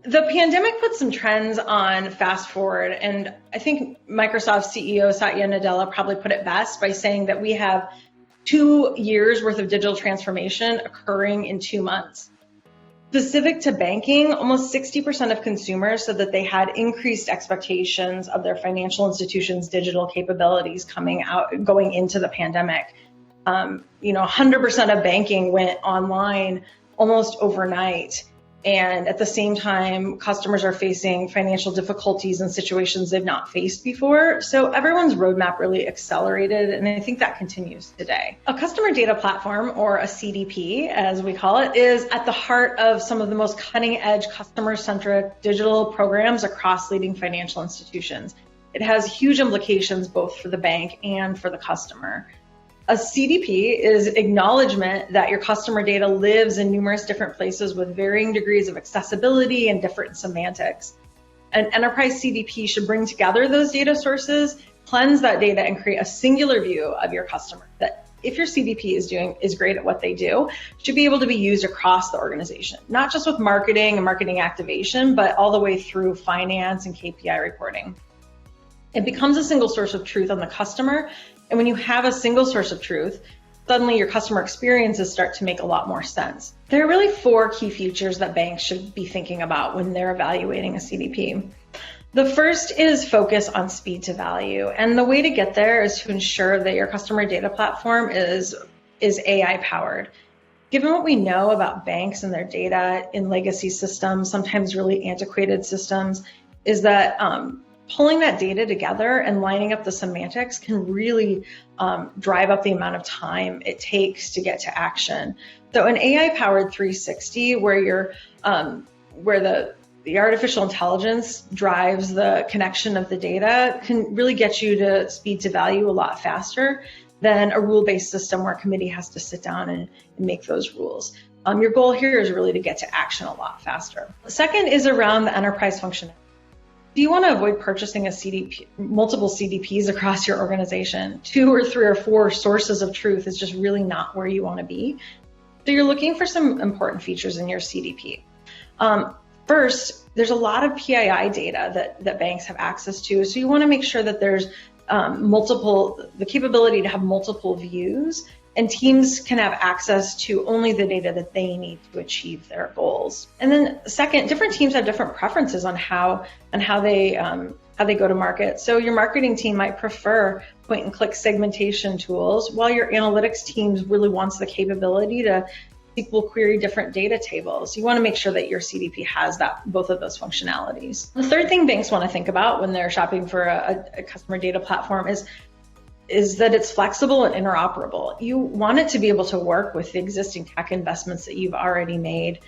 The pandemic put some trends on fast forward, and I think Microsoft CEO Satya Nadella probably put it best by saying that we have 2 years worth of digital transformation occurring in 2 months. Specific to banking, almost 60% of consumers said that they had increased expectations of their financial institutions' digital capabilities going into the pandemic. 100% of banking went online almost overnight. And at the same time, customers are facing financial difficulties in situations they've not faced before. So everyone's roadmap really accelerated, and I think that continues today. A customer data platform, or a CDP, as we call it, is at the heart of some of the most cutting-edge customer-centric digital programs across leading financial institutions. It has huge implications both for the bank and for the customer. A CDP is acknowledgement that your customer data lives in numerous different places with varying degrees of accessibility and different semantics. An enterprise CDP should bring together those data sources, cleanse that data, and create a singular view of your customer that, if your CDP is great at what they do, should be able to be used across the organization, not just with marketing and marketing activation, but all the way through finance and KPI reporting. It becomes a single source of truth on the customer. And when you have a single source of truth, suddenly your customer experiences start to make a lot more sense. There are really 4 key features that banks should be thinking about when they're evaluating a CDP. The first is focus on speed to value. And the way to get there is to ensure that your customer data platform is AI powered. Given what we know about banks and their data in legacy systems, sometimes really antiquated systems, is that pulling that data together and lining up the semantics can really drive up the amount of time it takes to get to action. So an AI-powered 360, where the artificial intelligence drives the connection of the data, can really get you to speed to value a lot faster than a rule-based system where a committee has to sit down and make those rules. Your goal here is really to get to action a lot faster. The second is around the enterprise functionality. Do you want to avoid purchasing multiple CDPs across your organization? 2 or 3 or 4 sources of truth is just really not where you want to be. So you're looking for some important features in your CDP. First, there's a lot of PII data that banks have access to. So you want to make sure that there's the capability to have multiple views, and teams can have access to only the data that they need to achieve their goals. And then second, different teams have different preferences on how they go to market. So your marketing team might prefer point and click segmentation tools, while your analytics teams really wants the capability to SQL query different data tables. You want to make sure that your CDP has both of those functionalities. The third thing banks want to think about when they're shopping for a customer data platform is that it's flexible and interoperable. You want it to be able to work with the existing tech investments that you've already made,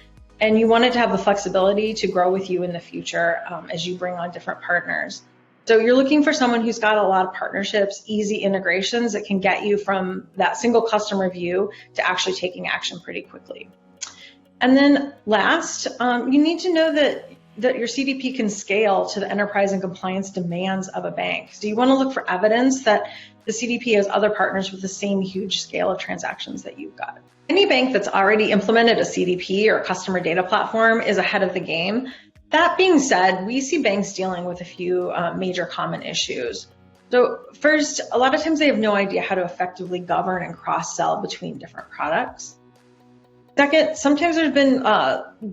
and you want it to have the flexibility to grow with you in the future as you bring on different partners. So you're looking for someone who's got a lot of partnerships, easy integrations that can get you from that single customer view to actually taking action pretty quickly. And then last, you need to know that your CDP can scale to the enterprise and compliance demands of a bank. So you want to look for evidence that the CDP has other partners with the same huge scale of transactions that you've got. Any bank that's already implemented a CDP or a customer data platform is ahead of the game. That being said, we see banks dealing with a few major common issues. So first, a lot of times they have no idea how to effectively govern and cross-sell between different products. Second, sometimes there's been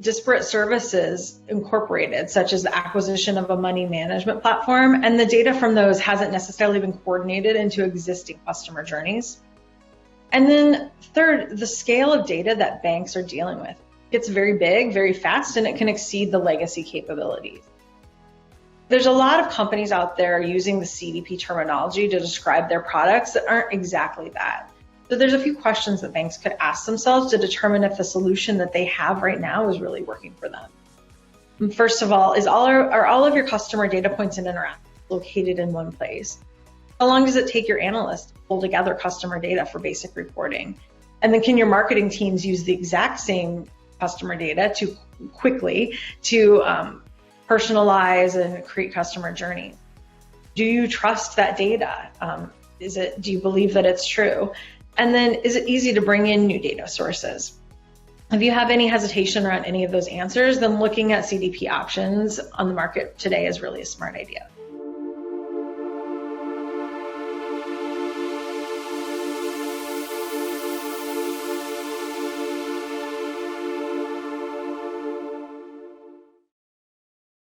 disparate services incorporated, such as the acquisition of a money management platform, and the data from those hasn't necessarily been coordinated into existing customer journeys. And then third, the scale of data that banks are dealing with gets very big, very fast, and it can exceed the legacy capabilities. There's a lot of companies out there using the CDP terminology to describe their products that aren't exactly that. So there's a few questions that banks could ask themselves to determine if the solution that they have right now is really working for them. First of all, are all of your customer data points and interactions located in one place? How long does it take your analysts to pull together customer data for basic reporting? And then can your marketing teams use the exact same customer data quickly to personalize and create customer journeys? Do you trust that data? Do you believe that it's true? And then is it easy to bring in new data sources? If you have any hesitation around any of those answers, then looking at CDP options on the market today is really a smart idea.